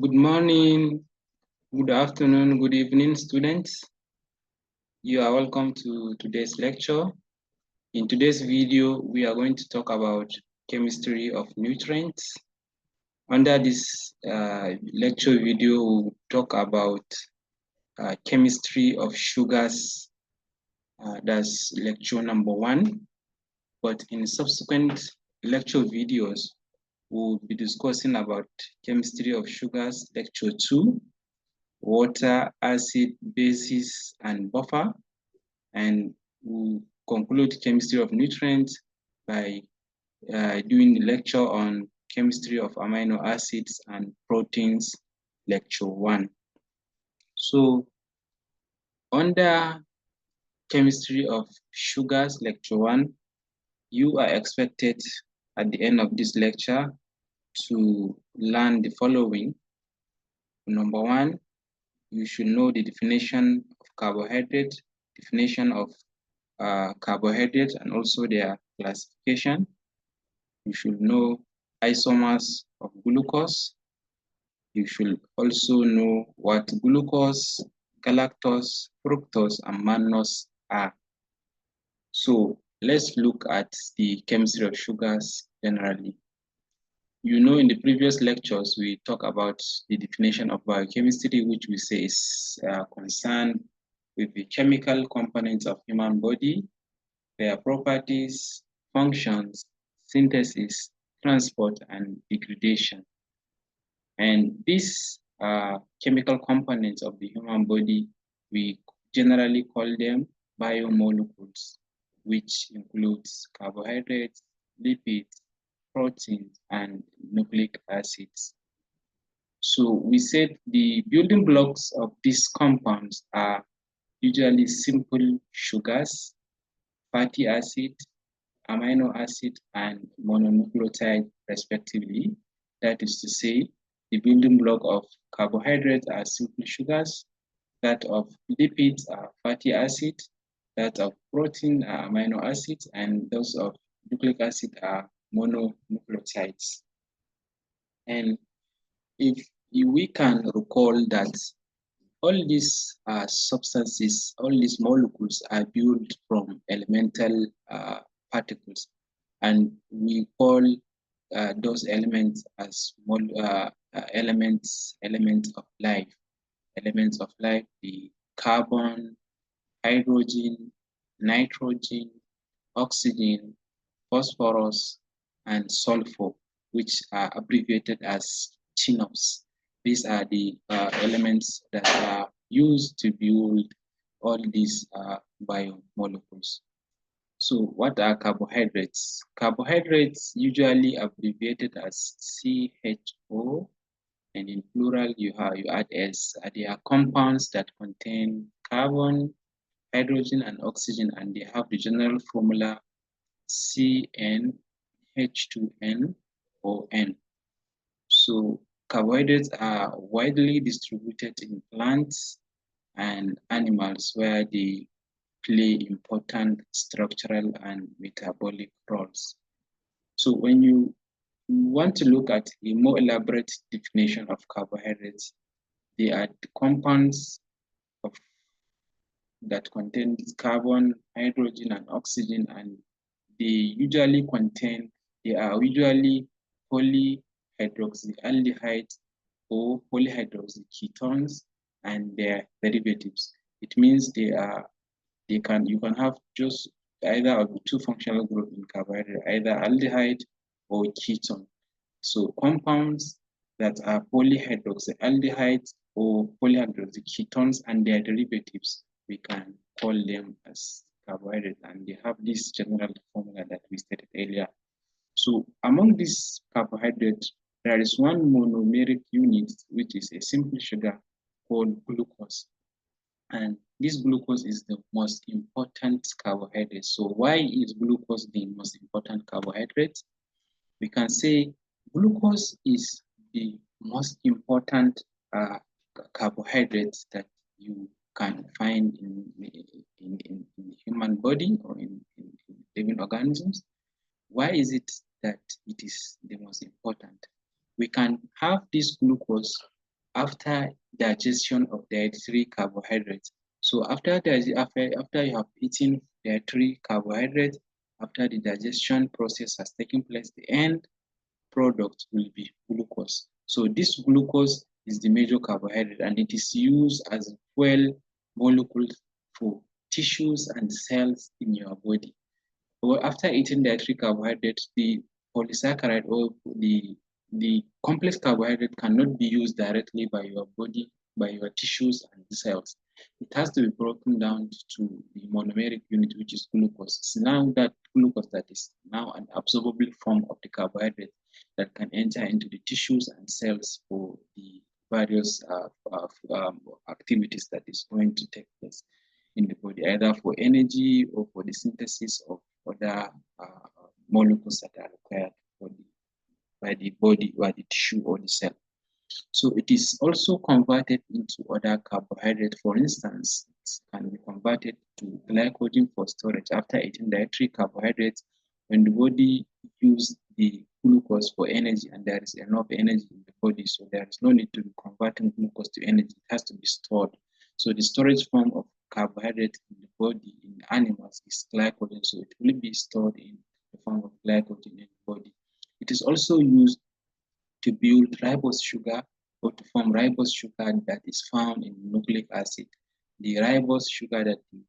Good morning, good afternoon, good evening, students. You are welcome to today's lecture. In today's video, we are going to talk about chemistry of nutrients. Under this lecture video, we'll talk about chemistry of sugars. That's lecture number 1. But in subsequent lecture videos, we'll be discussing about chemistry of sugars, lecture 2, water, acid, bases, and buffer. And we'll conclude chemistry of nutrients by doing the lecture on chemistry of amino acids and proteins, lecture 1. So under chemistry of sugars, lecture 1, you are expected at the end of this lecture to learn the following. Number 1, you should know the definition of carbohydrate, definition of carbohydrates, and also their classification. You should know isomers of glucose. You should also know what glucose, galactose, fructose, and mannose are. So let's look at the chemistry of sugars generally. You know, in the previous lectures, we talked about the definition of biochemistry, which we say is concerned with the chemical components of human body, their properties, functions, synthesis, transport, and degradation. And these chemical components of the human body, we generally call them biomolecules, which includes carbohydrates, lipids, proteins, and nucleic acids. So we said the building blocks of these compounds are usually simple sugars, fatty acid, amino acid, and mononucleotide respectively. That is to say, the building block of carbohydrates are simple sugars, that of lipids are fatty acids, that of protein are amino acids, and those of nucleic acid are mononucleotides. And if we can recall that all these substances, all these molecules are built from elemental particles, and we call those elements as elements of life. Elements of life, the carbon, hydrogen, nitrogen, oxygen, phosphorus, and sulfur, which are abbreviated as TNOS. These are the elements that are used to build all these biomolecules. So what are carbohydrates? Carbohydrates usually abbreviated as CHO, and in plural you add S. They are compounds that contain carbon, hydrogen, and oxygen, and they have the general formula CnH2nOn. So carbohydrates are widely distributed in plants and animals where they play important structural and metabolic roles. So when you want to look at a more elaborate definition of carbohydrates, they are the compounds that contain carbon, hydrogen, and oxygen, and they are usually polyhydroxyaldehydes or polyhydroxyketones and their derivatives. It means you can have just either of the two functional groups in carbohydrate, either aldehyde or ketone. So compounds that are polyhydroxyaldehydes or polyhydroxyketones and their derivatives, we can call them as carbohydrates, and they have this general formula that we stated earlier. So among these carbohydrates, there is one monomeric unit, which is a simple sugar called glucose. And this glucose is the most important carbohydrate. So why is glucose the most important carbohydrate? We can say glucose is the most important carbohydrate that you can find in the human body or in living organisms. Why is it that it is the most important? We can have this glucose after digestion of dietary carbohydrates. So after you have eaten dietary carbohydrates, after the digestion process has taken place, the end product will be glucose. So this glucose is the major carbohydrate, and it is used as fuel molecule for tissues and cells in your body. Or after eating dietary carbohydrates, the polysaccharide or the complex carbohydrate cannot be used directly by your body, by your tissues and cells. It has to be broken down to the monomeric unit, which is glucose. It's now that glucose that is now an absorbable form of the carbohydrate that can enter into the tissues and cells for the various activities that is going to take place in the body, either for energy or for the synthesis of other molecules that are required for by the body, by the tissue or the cell. So it is also converted into other carbohydrates. For instance, it can be converted to glycogen for storage after eating dietary carbohydrates. When the body uses the glucose for energy and there is enough energy in the body, so there is no need to be converting glucose to energy. It has to be stored. So the storage form of carbohydrate in the body in animals is glycogen. So it will be stored in the form of glycogen in the body. It is also used to build ribose sugar or to form ribose sugar that is found in nucleic acid. The ribose sugar that you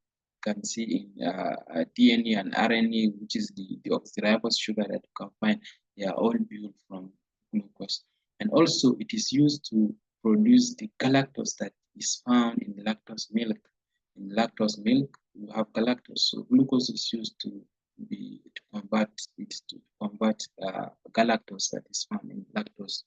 can see in DNA and RNA, which is the deoxyribose sugar that you can find, they are all built from glucose. And also it is used to produce the galactose that is found in lactose milk. In lactose milk, you have galactose. So glucose is used to convert galactose that is found in lactose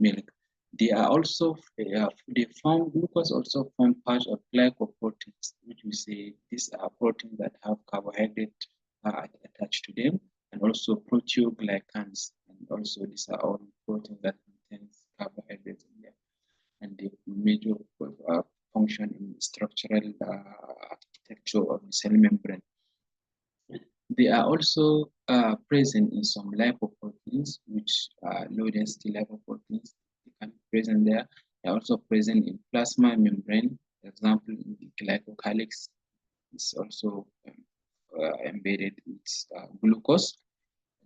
milk. They are also glucose also form part of glycoproteins, which we say these are proteins that have carbohydrate attached to them, and also proteoglycans, and also these are all proteins that contain carbohydrates in them, and they major function in structural architecture of the cell membrane. They are also present in some lipoproteins, which are low density lipoproteins. They can be present there. They are also present in plasma membrane. For example, in the glycocalyx is also embedded with glucose.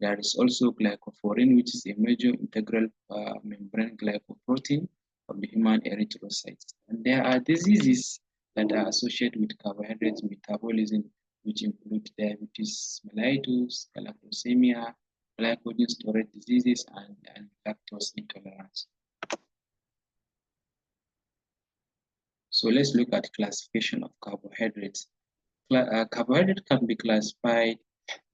There is also glycophorin, which is a major integral membrane glycoprotein of the human erythrocytes. And there are diseases that are associated with carbohydrate metabolism, which include diabetes mellitus, galactosemia, glycogen storage diseases, and lactose intolerance. So let's look at classification of carbohydrates. Carbohydrate can be classified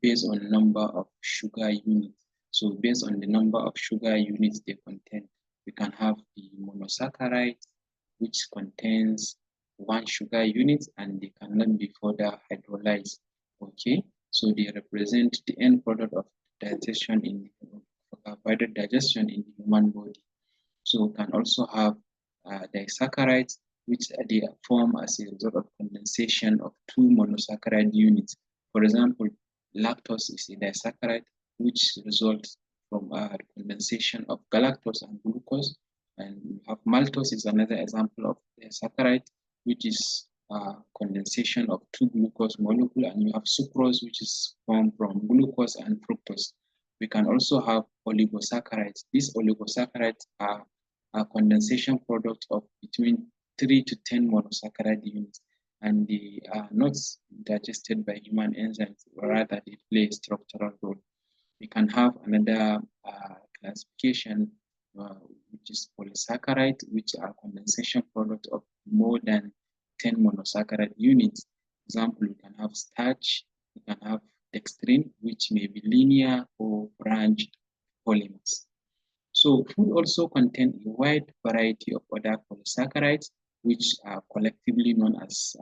based on number of sugar units. So based on the number of sugar units they contain, we can have the monosaccharide, which contains one sugar unit and they cannot be further hydrolyzed. Okay, so they represent the end product of digestion in carbohydrate digestion in the human body. So we can also have disaccharides, which they form as a result of condensation of two monosaccharide units. For example, lactose is a disaccharide, which results from condensation of galactose and glucose. And we have maltose is another example of disaccharide, which is condensation of two glucose molecules. And you have sucrose, which is formed from glucose and fructose. We can also have oligosaccharides. These oligosaccharides are a condensation product of between 3 to 10 monosaccharide units, and they are not digested by human enzymes, rather they play a structural role. We can have another classification, which is polysaccharide, which are condensation product of more than 10 monosaccharide units. For example, we can have starch, we can have dextrin, which may be linear or branched polymers. So food also contains a wide variety of other polysaccharides, which are collectively known as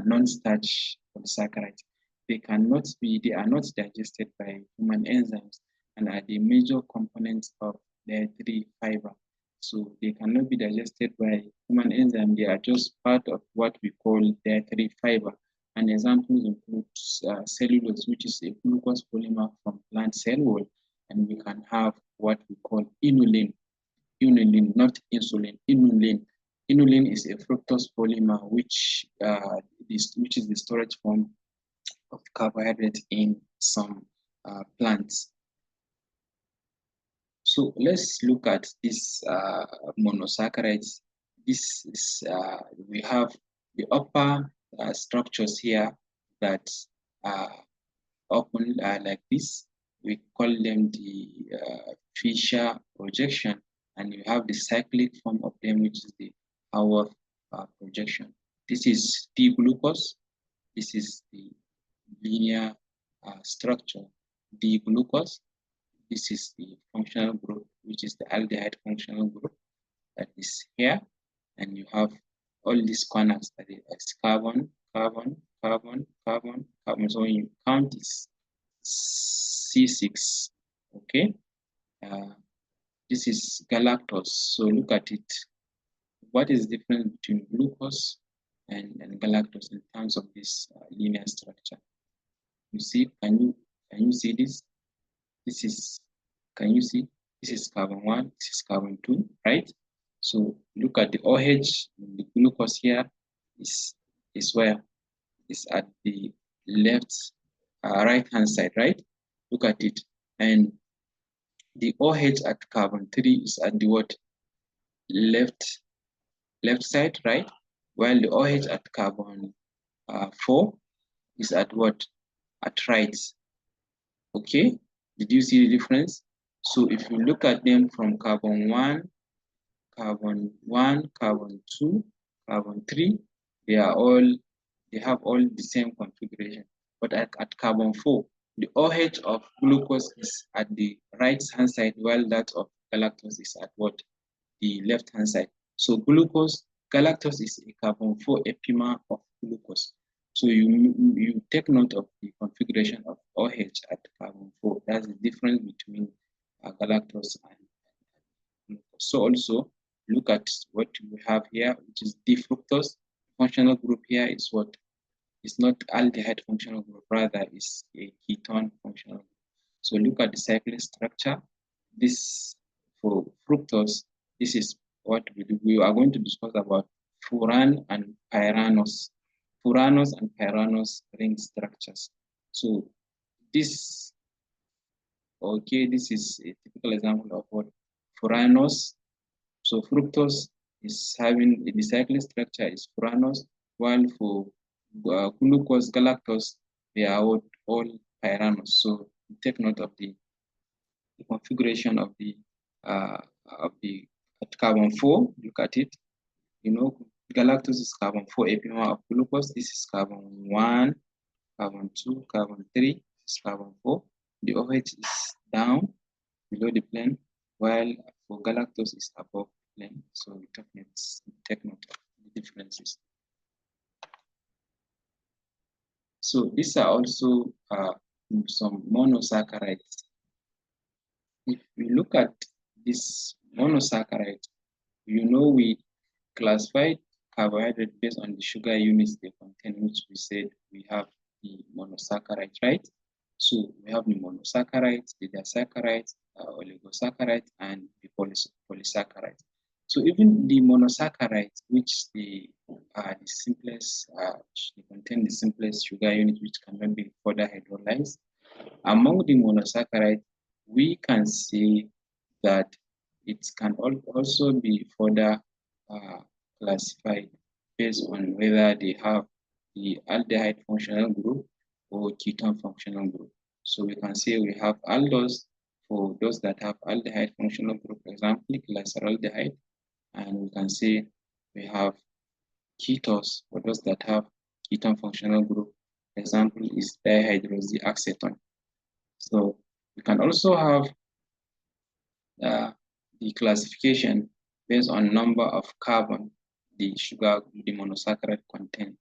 non-starch polysaccharides. They are not digested by human enzymes and are the major components of dietary fiber. So they cannot be digested by human enzymes. They are just part of what we call dietary fiber. An example includes cellulose, which is a glucose polymer from plant cell wall, and we can have what we call inulin. inulin, not insulin, inulin. Inulin is a fructose polymer which is the storage form of carbohydrate in some plants. So let's look at this monosaccharides. This is we have the upper structures here that are open like this. We call them the Fischer projection, and you have the cyclic form of them, which is the Haworth projection. This is D-glucose. This is the linear structure, D-glucose. This is the functional group, which is the aldehyde functional group that is here. And you have all these corners that is carbon, carbon, carbon, carbon, carbon. So when you count, it's C6, okay? This is galactose. So look at it. What is the difference between glucose and galactose in terms of this linear structure? You see, can you see this? This is, can you see? This is carbon 1, this is carbon 2, right? So look at the OH, the glucose here is where? Is at the left, right-hand side, right? Look at it. And the OH at carbon 3 is at the what? Left side, right? While the OH at carbon 4 is at what? At right. Okay, did you see the difference? So if you look at them from carbon 1, carbon 2, carbon 3, they have all the same configuration. But at carbon 4, the OH of glucose is at the right hand side, while that of galactose is at what? The left hand side. So galactose is a carbon 4 epimer of glucose. So you take note of the configuration of OH at carbon 4. That's the difference between galactose and glucose. So also look at what we have here, which is D-fructose. Functional group here is what? It's not aldehyde functional group, rather is a ketone functional group. So look at the cyclic structure. This for fructose, this is what we are going to discuss about furan and pyranose. Furanose and pyranose ring structures. So this, okay, this is a typical example of what? Furanose. So fructose is having a cyclic structure is furanose, while for glucose, galactose, they are all pyranose. So take note of the configuration of the at carbon 4. Look at it. You know, galactose is carbon 4 epimer of glucose. This is carbon 1, carbon 2, carbon 3, this is carbon 4. The OH is down below the plane, while for galactose is above the plane. So we take note of the differences. So these are also some monosaccharides. If we look at this monosaccharide, you know we classified carbohydrate based on the sugar units they contain, which we said we have the monosaccharides, right? So we have the monosaccharides, the disaccharides, oligosaccharides, and the polysaccharides. So even the monosaccharides, which the simplest, they contain the simplest sugar unit, which cannot be further hydrolyzed. Among the monosaccharides, we can see that it can also be further classified based on whether they have the aldehyde functional group or ketone functional group. So we can say we have aldose for those that have aldehyde functional group, for example, glyceraldehyde, and we can say we have ketose for those that have ketone functional group. Example is dihydroxyacetone. So we can also have the classification based on number of carbon the monosaccharide contain,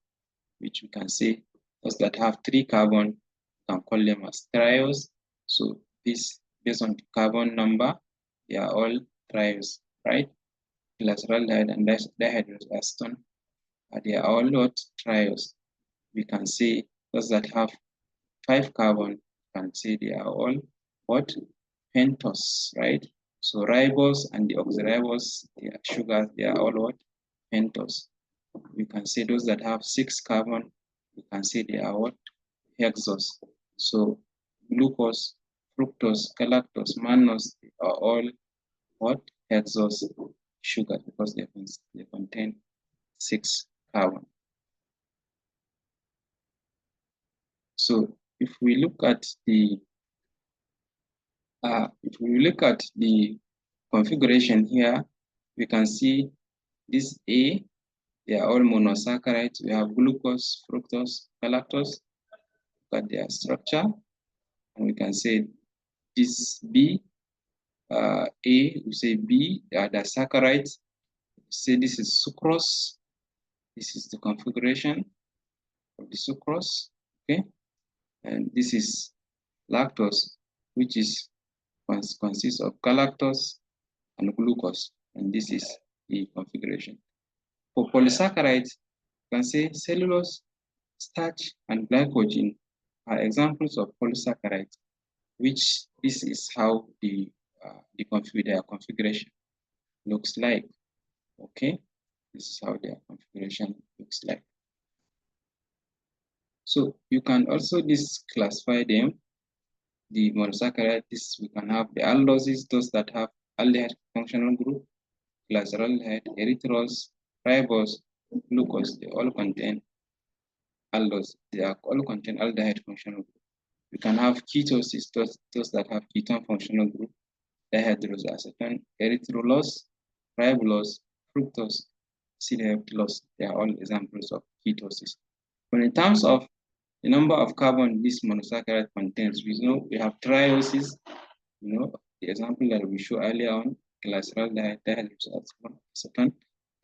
which we can say those that have 3 carbon, we can call them as triose. So this, based on the carbon number, they are all triose, right? Glyceraldehyde and dihydroxyacetone, they are all not triose. We can say those that have 5 carbon, we can say they are all what? Pentose, right? So ribose and the oxyribose, they are sugars, they are all what? Pentose. You can say those that have 6 carbon, you can say they are what? Hexose. So glucose, fructose, galactose, mannose, they are all what? Hexose sugar because they contain 6 carbon. So if we look at the configuration here, we can see this A, they are all monosaccharides. We have glucose, fructose, galactose. Look at their structure, and we can say this B, A, we say B, they are disaccharides. Say this is sucrose. This is the configuration of the sucrose, okay? And this is lactose, which consists of galactose and glucose, and this is the configuration. For polysaccharides, you can say cellulose, starch, and glycogen are examples of polysaccharides, which this is how their configuration looks like. Okay, this is how their configuration looks like. So you can also classify them. The monosaccharides, we can have the aldoses, those that have aldehyde functional group, glyceraldehyde, erythrose, ribose, glucose, they all contain aldose. They are all contain aldehyde functional group. We can have ketoses, those that have ketone functional group, dihydrous acetone, erythrulose, ribulose, fructose, C-dihydrulose. They are all examples of ketoses. But in terms of the number of carbon this monosaccharide contains, we know we have trioses, the example that we showed earlier on, glyceraldehyde, dihydrous acetone,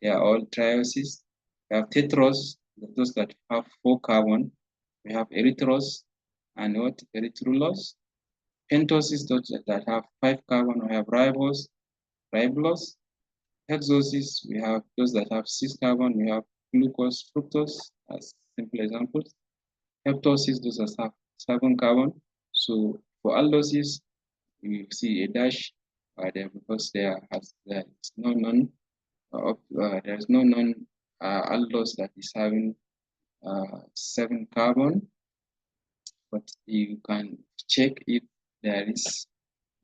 they are all trioses. We have tetrose, those that have 4 carbon. We have erythrose and what? Erythrulose. Pentoses, those that have 5 carbon. We have ribose, ribulose. Hexoses, we have those that have 6 carbon. We have glucose, fructose as simple examples. Heptoses, those that have 7 carbon. So for aldoses, you see a dash there because there's no known aldose that is having 7 carbon, but you can check if there is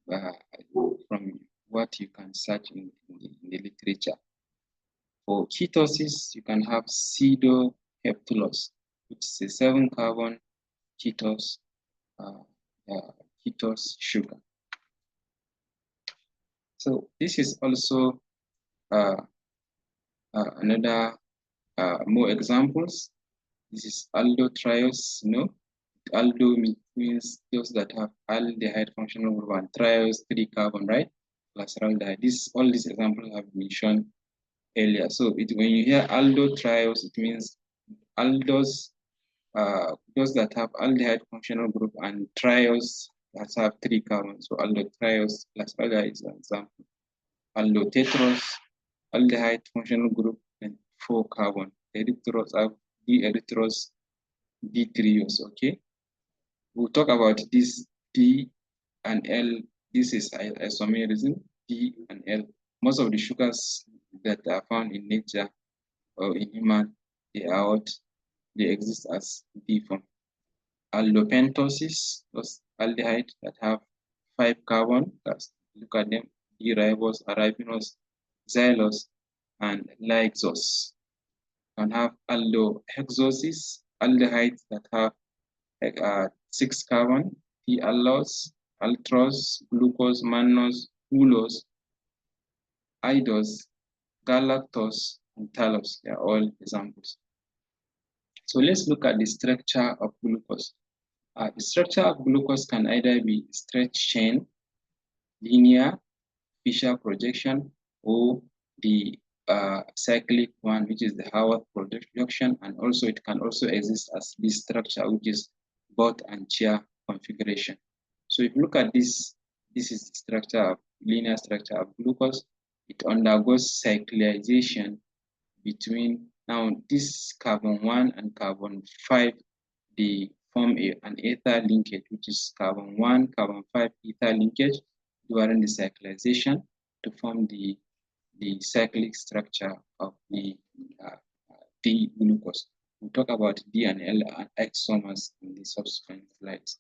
from what you can search in the literature. For ketoses, you can have pseudoheptulose, which is a 7 carbon ketose sugar. So this is also another more examples. This is aldotriose, aldo means those that have aldehyde functional group and triose 3 carbon, right? Glyceraldehyde. All these examples have been shown earlier. So when you hear aldotriose, it means aldose, those that have aldehyde functional group and triose that have 3 carbon. So aldotriose, glyceraldehyde is an example. Aldotetrose, aldehyde functional group and 4 carbon. Erythrose have D-erythrose, D-triose, okay? We'll talk about this D and L. This is isomerism, D and L. Most of the sugars that are found in nature or in human, they exist as D form. Aldopentoses, those aldehyde that have 5 carbon, look at them, D-ribose, arabinose, xylose, and lyxose. You can have aldohexoses, aldehydes that have 6 carbon, P-allose, altrose, glucose, mannose, gulose, idose, galactose, and talose. They are all examples. So let's look at the structure of glucose. The structure of glucose can either be straight chain, linear, Fisher projection, or the cyclic one, which is the Howard projection, and also it can also exist as this structure, which is butt and chair configuration. So if you look at this, this is the structure linear structure of glucose. It undergoes cyclization between, now this carbon 1 and carbon 5, they form an ether linkage, which is carbon 1, carbon 5 ether linkage. during the cyclization to form the cyclic structure of the D-glucose. We'll talk about D and L isomers in the subsequent slides.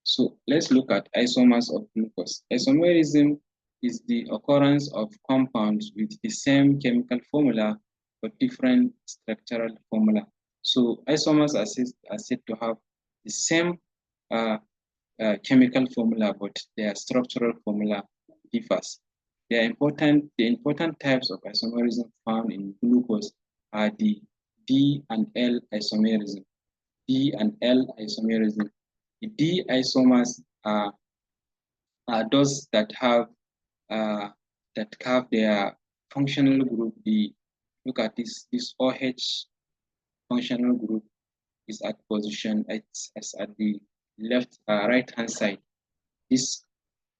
So let's look at isomers of glucose. Isomerism is the occurrence of compounds with the same chemical formula but different structural formula. So isomers are said to have the same chemical formula, but their structural formula differs. The important types of isomerism found in glucose are the D and L isomerism. D and L isomerism. The D isomers are those that have their functional group. Look at this OH functional group is at position as at the left right hand side. This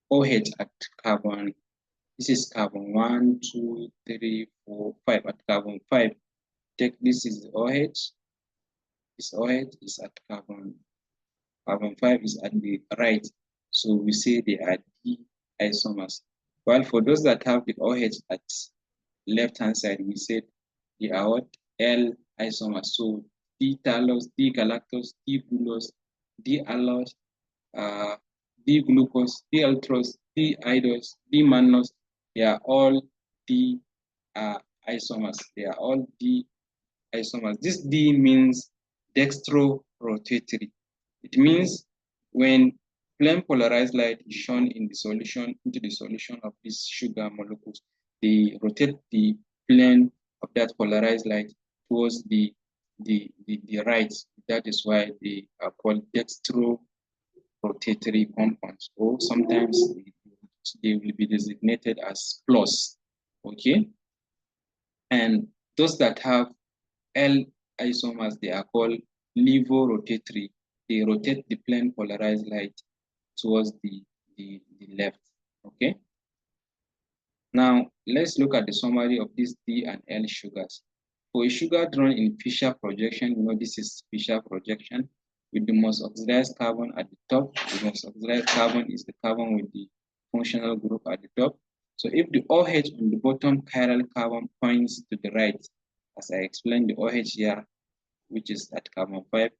OH at carbon, this is carbon 1, 2, 3, 4, 5. At carbon 5, this is the OH. This OH is at carbon 5 is at the right. So we say they are D isomers. While for those that have the OH at left hand side, we said they are what? L isomers. So D-tallose, D-galactose, D-glucose, D-allose, D-glucose, D-maltose, D-iodose, D-mannose. They are all D isomers. They are all D isomers. This D means dextrorotatory. It means when plain polarized light is shown in the solution into the solution of these sugar molecules, they rotate the plane of that polarized light towards the right. That is why they are called dextrorotatory compounds, or sometimes they will be designated as plus. Okay, and those that have L isomers, they are called levorotatory. They rotate the plane polarized light towards the left. Okay. Now let's look at the summary of these D and L sugars. For a sugar drawn in Fischer projection, you know this is Fischer projection with the most oxidized carbon at the top. The most oxidized carbon is the carbon with the functional group at the top. So if the OH on the bottom chiral carbon points to the right, as I explained the OH here, which is at carbon 5,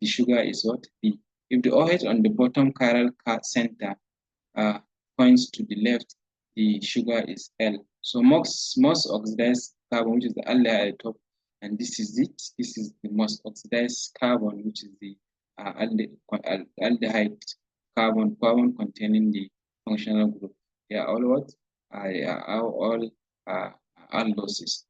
the sugar is what? D. If the OH on the bottom chiral center points to the left, the sugar is L. So most oxidized carbon, which is the aldehyde at the top, and this is it. This is the most oxidized carbon, which is the aldehyde carbon containing the functional group. They are all what? All aldoses.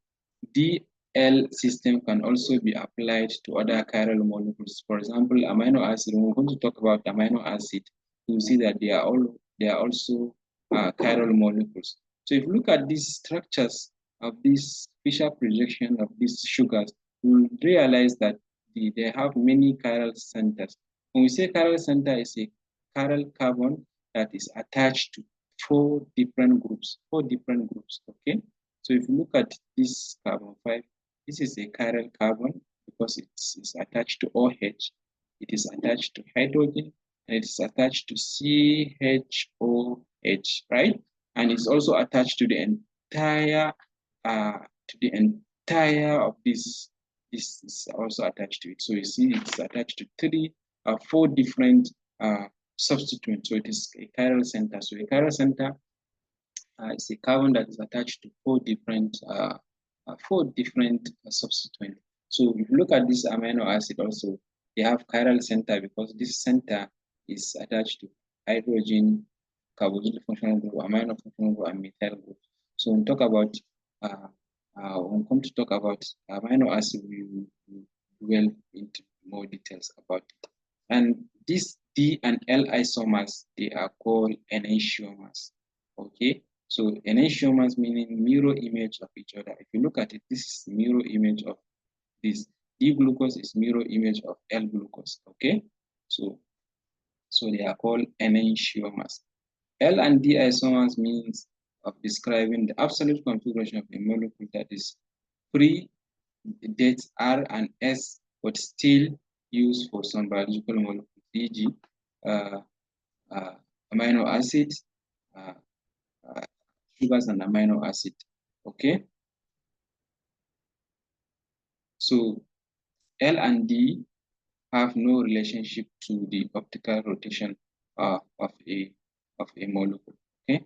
DL system can also be applied to other chiral molecules. For example, amino acid. When we're going to talk about amino acid, you will see that they are also chiral molecules. So if you look at these structures of this Fischer projection of these sugars, you will realize that they have many chiral centers. When we say chiral center, is a chiral carbon that is attached to four different groups. Okay. So if you look at this carbon 5, this is a chiral carbon because it's attached to OH, it is attached to hydrogen, and it is attached to CHOH, right? And it's also attached to the entire of this. This is also attached to it. So you see, it's attached to four different substituents. So it is a chiral center. So a chiral center is a carbon that is attached to four different substituents. So if you look at this amino acid also, they have chiral center because this center is attached to hydrogen, carboxyl functional group, amino functional group, and methyl group. So when we talk about when we come to talk about amino acid, we will dwell into more details about it. And these D and L isomers, they are called enantiomers. Okay, so enantiomers meaning mirror image of each other. If you look at it, this is mirror image of this. D glucose is mirror image of L glucose. Okay, so they are called enantiomers. L and D isomers means of describing the absolute configuration of a molecule that is pre-dates R and S, but still used for some biological molecules, e.g., amino acids, uh, sugars and amino acid. Okay, so L and D have no relationship to the optical rotation of a molecule. Okay,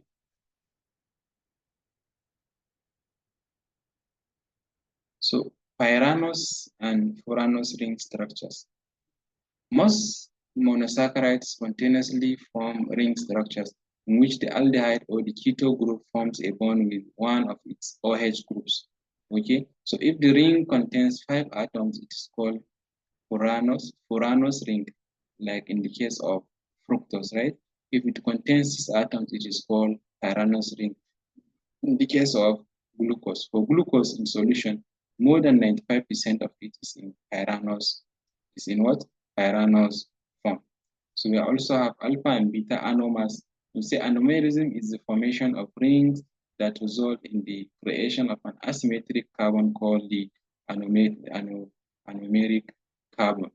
so pyranose and furanose ring structures. Most monosaccharides spontaneously form ring structures in which the aldehyde or the keto group forms a bond with one of its OH groups. Okay, so if the ring contains 5 atoms, it is called furanose ring, like in the case of fructose, right? If it contains 6 atoms, it is called pyranose ring. In the case of glucose, for glucose in solution, more than 95% of it is in pyranose, is in what? Pyranose form. So we also have alpha and beta anomers. We say anomerism is the formation of rings that result in the creation of an asymmetric carbon called the anomeric carbon.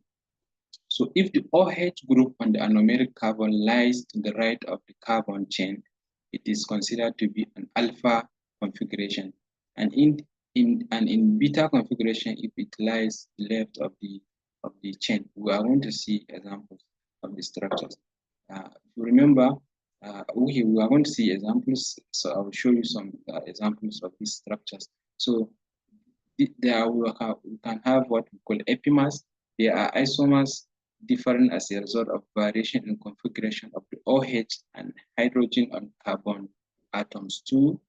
So if the OH group on the anomeric carbon lies to the right of the carbon chain, it is considered to be an alpha configuration. And in beta configuration, if it lies left of the chain, we are going to see examples of the structures. If you remember, we are going to see examples. So I will show you some examples of these structures. So there we can have what we call epimers. They are isomers different as a result of variation in configuration of the OH and hydrogen and carbon atoms 2,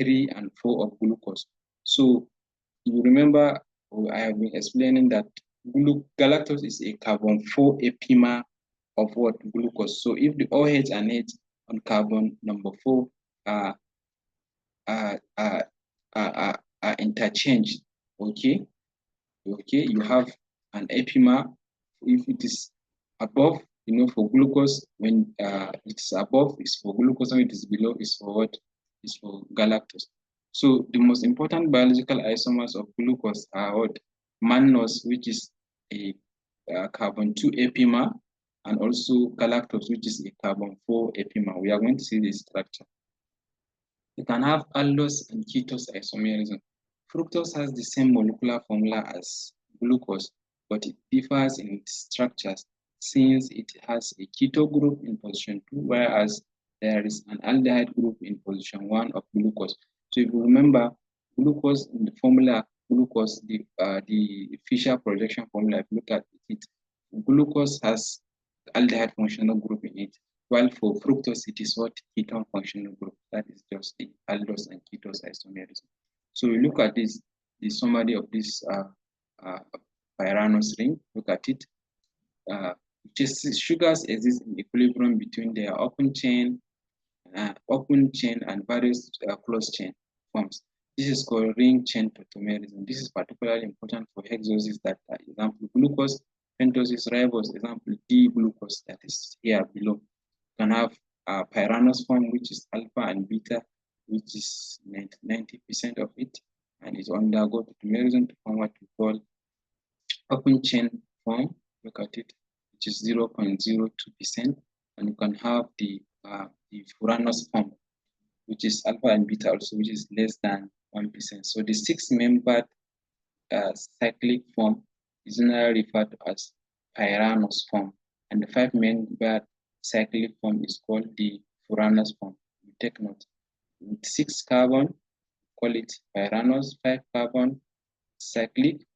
3, and 4 of glucose. So you remember I have been explaining that galactose is a carbon 4 epimer of what glucose. So if the OH and H on carbon number 4 are are, are, are interchanged, okay, you have an epimer. If it is above, for glucose, when it's above, it's for glucose, when it is below, it's for what? It's for galactose. So the most important biological isomers of glucose are what? Mannose, which is a carbon 2 epimer, and also galactose, which is a carbon 4 epimer. We are going to see this structure. You can have aldose and ketose isomerism. Fructose has the same molecular formula as glucose, but it differs in its structures since it has a keto group in position 2, whereas there is an aldehyde group in position 1 of glucose. So if you remember, glucose in the formula, glucose, the Fisher projection formula, if you look at it, glucose has aldehyde functional group in it, while for fructose, it is what? Ketone functional group. That is just the aldose and ketose isomerism. So we look at this, the summary of this pyranose ring. Look at it. Sugars exist in equilibrium between their open chain and various closed chain forms. This is called ring chain tautomerism. This is particularly important for hexoses that are example glucose, pentoses, ribose, example D-glucose that is here below. You can have pyranose form, which is alpha and beta, which is 90% of it, and it undergo tautomerism to form what we call open chain form. Look at it, which is 0.02%, and you can have the furanose form, which is alpha and beta also, which is less than 1%. So the 6-membered cyclic form is generally referred to as pyranose form, and the 5-membered cyclic form is called the furanose form. You take note. With 6 carbon, call it pyranose, 5 carbon cyclic,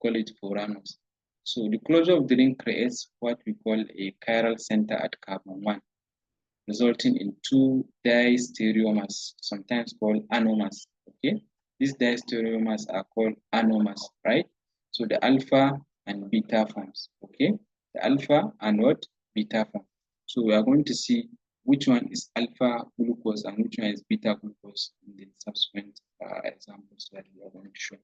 call it furanose. So the closure of the ring creates what we call a chiral center at carbon 1, resulting in 2 diastereomers, sometimes called anomers. Okay, these diastereomers are called anomers, right? So the alpha and beta forms. Okay, the alpha and what? Beta form. So we are going to see which one is alpha glucose and which one is beta glucose in the subsequent examples that we are going to show.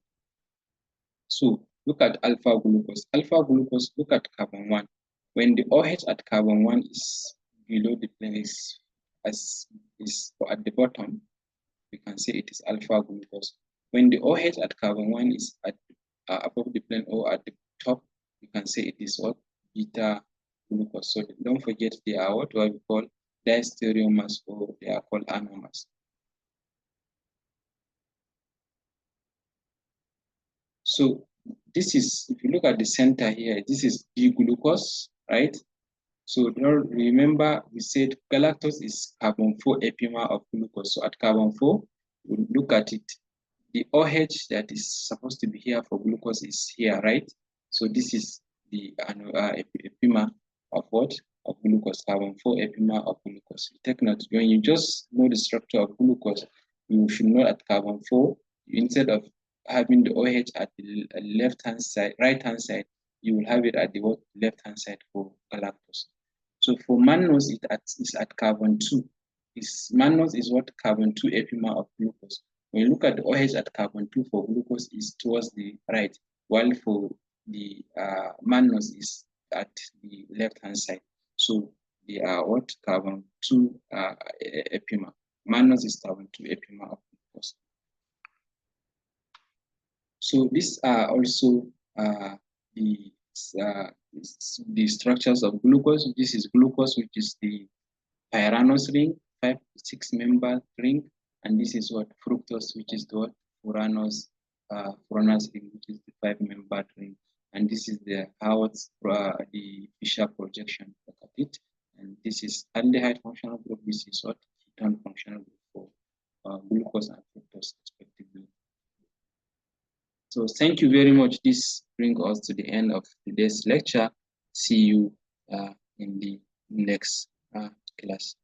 So look at alpha glucose. Alpha glucose, look at carbon 1. When the OH at carbon 1 is below the plane, is at the bottom, we can say it is alpha glucose. When the OH at carbon 1 is at above the plane or at the top, you can say it is what? Beta glucose. So don't forget they are what we call diastereomers, or they are called anomers. So this is, if you look at the center here, this is D-glucose, right? So remember we said galactose is carbon 4 epimer of glucose. So at carbon 4, we'll look at it. The OH that is supposed to be here for glucose is here, right? So this is the epimer of what? Of glucose, carbon 4 epimer of glucose. Take note, when you just know the structure of glucose, you should know at carbon 4, instead of having the OH at the left-hand side, right-hand side, you will have it at the left-hand side for galactose. So for mannose, it's at carbon 2. Mannose is what? Carbon 2 epimer of glucose. When you look at the OH at carbon 2 for glucose is towards the right, while for the mannose is at the left-hand side. So they are what? Carbon 2 epimer. Mannose is carbon 2 epimer of glucose. So these are also the structures of glucose. This is glucose, which is the pyranose ring, 5-6-member ring, and this is what? Fructose, which is the furanose ring, which is the 5-member ring, and this is the the Fischer projection. Look at it, and this is aldehyde functional group. This is what? Ketone functional group for glucose and fructose, respectively. So thank you very much. This brings us to the end of today's lecture. See you in the next class.